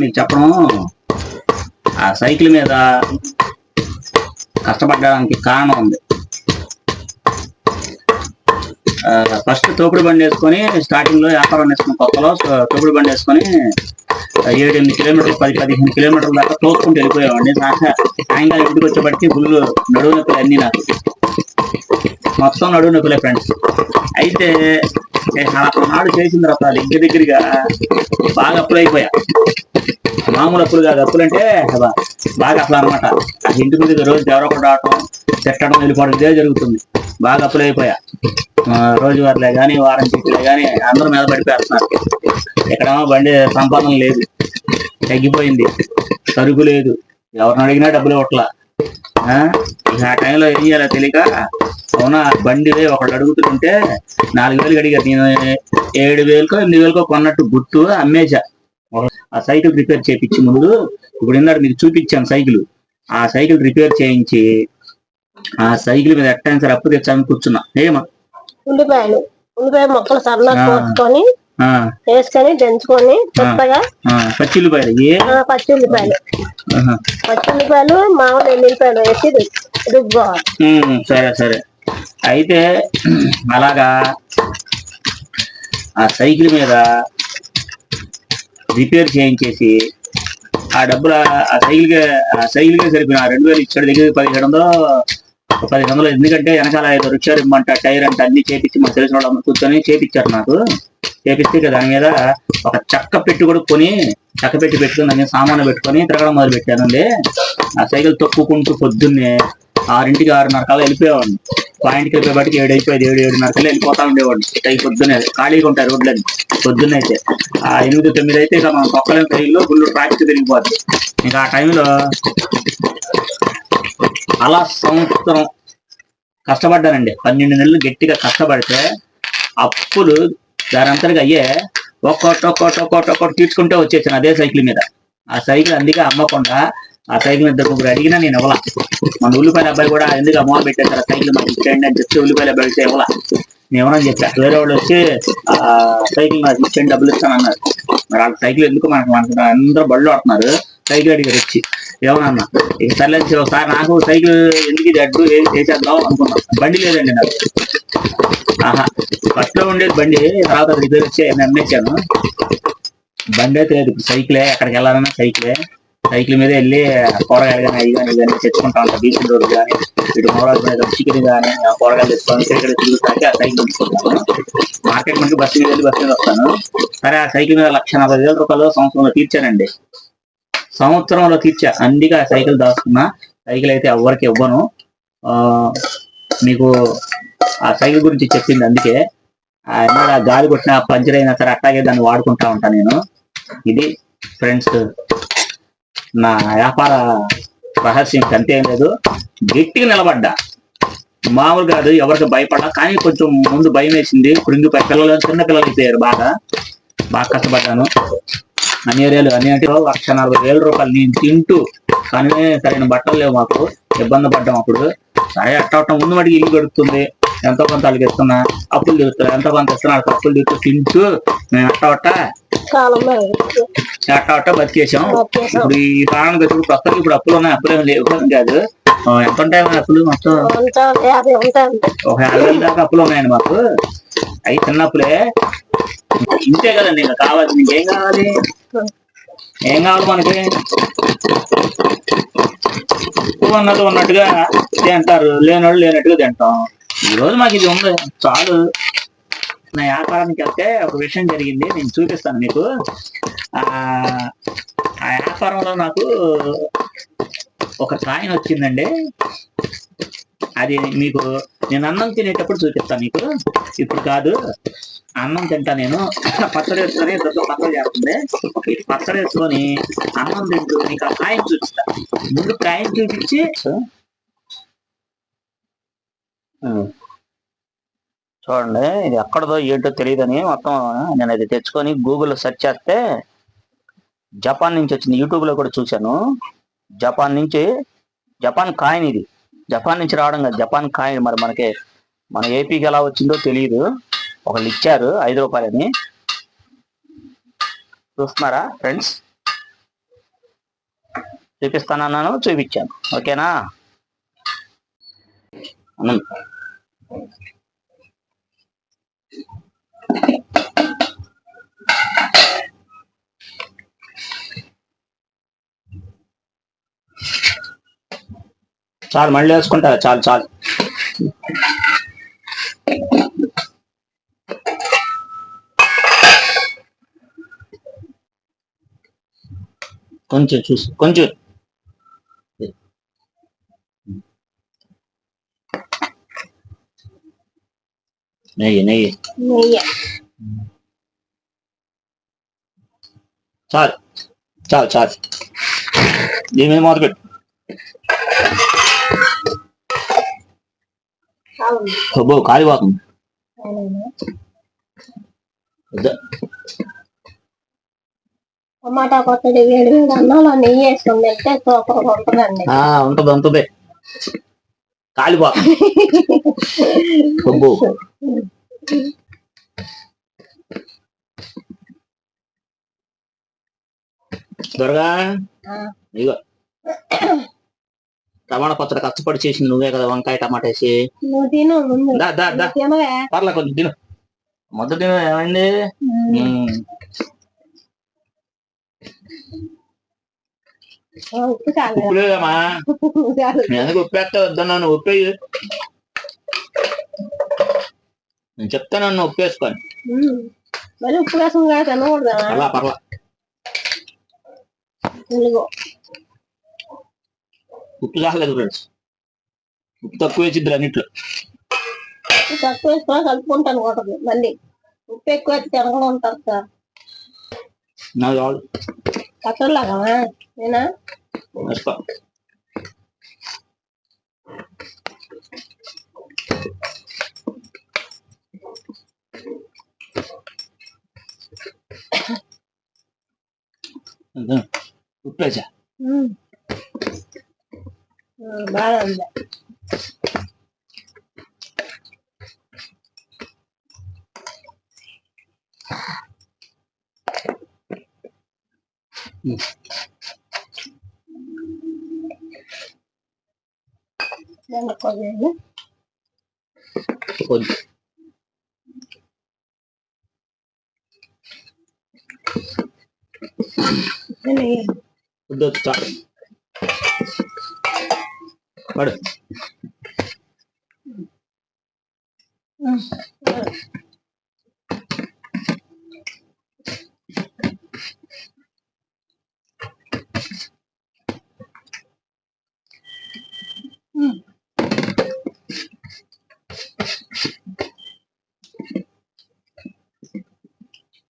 మీకు చెప్పడం, ఆ సైకిల్ మీద కష్టపడడానికి కారణం ఉంది. ఫస్ట్ తోపుడు బండి వేసుకొని స్టార్టింగ్ లో వ్యాపారం వేసుకున్న కొత్తలో తోపుడు బండి వేసుకొని 7-8 కిలోమీటర్లు 10-15 కిలోమీటర్ల దాకా తోసుకుంటూ వెళ్ళిపోయామండి. సాయంకాలం ఇంటికి వచ్చేప్పటికి ఫుల్ నడువు నొప్పులు అన్నీ నాకు, మొత్తం నడువు నొప్పులే ఫ్రెండ్స్. అయితే నాడు చేసిన తర్వాత దగ్గరగా బాగా అప్పులు అయిపోయా. మామూలు అప్పులు కాదు, అప్పులు అంటే బాగా అసలు అనమాట. ఇంటి ముందు రోజు ఎవరో ఒకటి రావటం, తిట్టడం, వెళ్ళిపోవడం ఇదే జరుగుతుంది. బాగా అప్పులు అయిపోయా. రోజువారీలే కానీ, వారం చెట్టులే కానీ అందరూ మీద పడిపోతున్నారు. ఎక్కడేమో బండి సంపాదన లేదు, తగ్గిపోయింది, సరుకు లేదు, ఎవరిని అడిగినా డబ్బులు ఇవ్వట్లా. ఇక ఆ టైంలో ఏం చేయాలో తెలియక, అవునా బండి ఒకళ్ళు అడుగుతుంటే 4,000 అడిగారు. నేను 7,000కో 8,000కో కొన్నట్టు గుర్తు, అమ్మేశా. ఆ సైకిల్ రిపేర్ చేయించి ముందు, ఇప్పుడు ఇందాక మీకు చూపించాను సైకిల్, ఆ సైకిల్ రిపేర్ చేయించి ఆ సైకిల్ మీద ఎట్టయినా సరే అప్పు తెచ్చామని కూర్చున్నా. ఉల్లిపాయ మొక్కలు సన్నగా కోసుకొని వేసుకొని దంచుకొని కొత్తగా పచ్చిమిరపాయలు మామూలు ఎల్లిపాయలు వేసి రుబ్బుకోవాలి. సరే సరే. అయితే అలాగా ఆ సైకిల్ మీద రిపేర్ చేయించేసి ఆ డబ్బులు ఆ సైకిల్కే సరిపోయిన 2,000 ఇచ్చాడు. దగ్గర 1,500 ఎందుకంటే వెనకాల 5 రిక్షాలు ఇమ్మంట, టైర్ అంటే అన్ని చేపించి మా తెలిసిన వాళ్ళు కూర్చొని చేపించారు నాకు. చేపిస్తే దాని మీద ఒక చెక్క పెట్టి కూడా కొని, చెక్క పెట్టి పెట్టుకుని దాని మీద సామాన్లు పెట్టుకొని తిరగడం మొదలు పెట్టానండి. ఆ సైకిల్ తొక్కుకుంటూ పొద్దున్నే 6ంటికి 6:30 కల్లా వెళ్ళిపోయేవాడిని. పాయింట్కి వెళ్ళిపోయేవాడికి 7 అయిపోయేది, 7-7:30 కల్లా వెళ్ళిపోతా ఉండేవాడిని. పొద్దున్నే ఖాళీగా ఉంటారు రోడ్లని పొద్దున్న అయితే. ఆ 8-9 అయితే ఇక మనం తొక్కలేని సైకిల్లో ఫుల్ ట్రాఫిక్ తిరిగిపోద్ది. ఇంకా ఆ టైంలో అలా సంవత్సరం కష్టపడ్డానండి. 12 నెలలు గట్టిగా కష్టపడితే అప్పులు దానంతటిగా అయ్యే ఒక్కొక్కటి తీర్చుకుంటే వచ్చేసాను అదే సైకిల్ మీద. ఆ సైకిల్ అందుకే అమ్మకుండా, ఆ సైకిల్ మీద 2-3 అడిగినా నేను ఇవ్వాల. మన ఉల్లిపాయల అబ్బాయి కూడా ఎందుకు అమ్మ పెట్టేశారు సైకిల్ మాకు ఇచ్చేయండి అని చెప్తే ఉల్లిపాయల అబ్బాయి అయితే ఇవ్వాల. నేను ఏమన్నా చెప్పా, వేరే వాళ్ళు వచ్చి ఆ సైకిల్ నాకు ఇచ్చేయండి డబ్బులు ఇస్తాను అన్నారు. మరి వాళ్ళ సైకిల్ ఎందుకు మనకు అందరూ బళ్ళు ఆడుతున్నారు, సైకిల్ అడిగారు వచ్చి. ఏమన్నా ఇక సర్లేదు ఒకసారి నాకు సైకిల్ ఎందుకు ఇది అడ్డు ఏది చేసేద్దాం అనుకున్నాను. బండి లేదండి నాకు. ఫస్ట్ లో ఉండేది బండి, తర్వాత రిపేర్ వచ్చి అమ్మేశాను. బండి అయితే లేదు, ఇప్పుడు సైకిలే. ఎక్కడికి వెళ్ళాలన్నా సైకిలే. సైకిల్ మీద వెళ్ళి కూరగాయలు కానీ అవి కానీ ఇవన్నీ తెచ్చుకుంటా ఉంటాను. బీచ్ రోడ్డు కానీ, ఇటు మూడవది మీద చికెన్ కానీ కూరగాయలు తెచ్చుకోవాలి. ఇక్కడ తిరుగుతానికి ఆ సైకిల్ తీసుకుంటాను. మార్కెట్ మనకి బస్సు మీద వెళ్ళి బస్సు మీద వస్తాను. సరే ఆ సైకిల్ మీద 1,40,000 రూపాయలు సంవత్సరంలో తీర్చానండి. సంవత్సరంలో తీర్చా. అందుకే ఆ సైకిల్ దాచుకున్నా. సైకిల్ అయితే ఎవరికి ఇవ్వను. మీకు ఆ సైకిల్ గురించి చెప్పింది అందుకే. ఆ గాలి కొట్టిన పంచర్ అయినా సరే అట్లాగే దాన్ని వాడుకుంటా ఉంటాను నేను. ఇది ఫ్రెండ్స్ నా వ్యాపార రహస్యం. అంతేం లేదు, గట్టిగా నిలబడ్డా, మామూలు కాదు. ఎవరికి భయపడ్డా, కానీ కొంచెం ముందు భయం వేసింది. కృంగిపోయి చిన్న పిల్లలు అయిపోయారు. బాగా కష్టపడ్డాను. అన్ని ఏరియాలు అన్ని అంటే 1,40,000 రూపాయలు నేను తింటూ, కానీ సరైన బట్టలు లేవు మాకు, ఇబ్బంది పడ్డాం అప్పుడు. సరే అట్టవటం ముందు మటుకు ఇల్లు గడుపుతుంది, ఎంతో కొంత వాళ్ళకి ఇస్తున్నా, అప్పులు తీరుతున్నా, ఎంతో కొంత ఇస్తున్నా, అప్పులు తీరుతూ తింటూ మేము అట్టవట బతికేసాం. ఇప్పుడు ఈ కారణంగా ప్రస్తుతం ఇప్పుడు అప్పులు ఉన్నాయి, అప్పులు ఏమి లేవు కాదు. ఎంత ఉంటాయి అప్పులు? మొత్తం ఒక 50,000 దాకా అప్పులు ఉన్నాయండి మాకు. అవి చిన్నప్పులే. ఇంతే కదండి ఇంకా కావాల్సింది. ఇంకేం కావాలి? ఏం కావాలి మనకి? ఉన్నది ఉన్నట్టుగా తింటారు, లేనోళ్ళు లేనట్టుగా తింటాం. ఈరోజు మాకు ఇది ఉంది చాలు. నా వ్యాపారానికి వెళ్తే ఒక విషయం జరిగింది, నేను చూపిస్తాను మీకు. ఆ వ్యాపారంలో నాకు ఒక కాయిన్ వచ్చిందండి. అది మీకు నేను అన్నం తినేటప్పుడు చూపిస్తాను మీకు. ఇప్పుడు కాదు, అన్నం తింటా నేను. పచ్చడి వేసుకొని పచ్చడి చేస్తుంది. పచ్చడి వేసుకొని అన్నం తింటూ నీకు ఆ కాయిన్ చూపిస్తా. ముందు కాయిన్ చూపించి చూడండి, ఇది ఎక్కడదో ఏంటో తెలియదని మొత్తం నేను అది తెచ్చుకొని గూగుల్లో సెర్చ్ చేస్తే జపాన్ నుంచి వచ్చింది. యూట్యూబ్లో కూడా చూశాను. జపాన్ కాయిన్ ఇది. జపాన్ నుంచి రావడం కాదు, జపాన్ కాయిన్. మరి మన ఏపీకి ఎలా వచ్చిందో తెలియదు. ఒకళ్ళు ఇచ్చారు 5 రూపాయలని. చూస్తున్నారా ఫ్రెండ్స్? చూపిస్తానన్నాను, చూపించాను. ఓకేనా? అన్నం చాలు, మళ్ళీ వేసుకుంటా. చాలు చాలు. కొంచెం చూసి, కొంచెం నెయ్యి నెయ్యి చాలు చాలు చాలు. దీని మీద మూత పెట్టు. అబ్బో, కాలిపోతుంది. టమాటా పచ్చడి వేడి వేడి అన్నంలో నెయ్యి వేసుకుని తింటే సూపర్ ఉంటుందండి. ఉంటది ఉంటది. కాలిపోతుంది. అబ్బో. త్వరగా ఇగో టమాటా పచ్చడి కష్టపడి చేసింది నువ్వే కదా, వంకాయ టమాటా వేసి. పర్లే, కొంచెం తిను. మొదటి తిను. ఏమైంది? ఉప్పు లేదమ్మా. ఎందుకు ఉప్పేస్తా వద్దన్నాను? ఉప్పే. నేను చెప్తానన్ను ఉప్పు వేసుకొని. ఉప్పు వేసుకుని తినకూడదా? పర్లా పర్లా. ఉప్పు చాలేదు ఫ్రెండ్స్. ఉప్పు తక్కువ వేసిద్ది అన్నిట్లో. తక్కువ వేసుకొని కలుపుకుంటాను ఒకటి. మళ్ళీ ఉప్పు ఎక్కువ వేసి తినకుండా ఉంటారు సార్. నాకు చాలు. పచ్చడిలాగా నేనా వేసుకో. ఉప్పు వేసా. బాగా ఉంది. కొంచెం చాలు. పడు.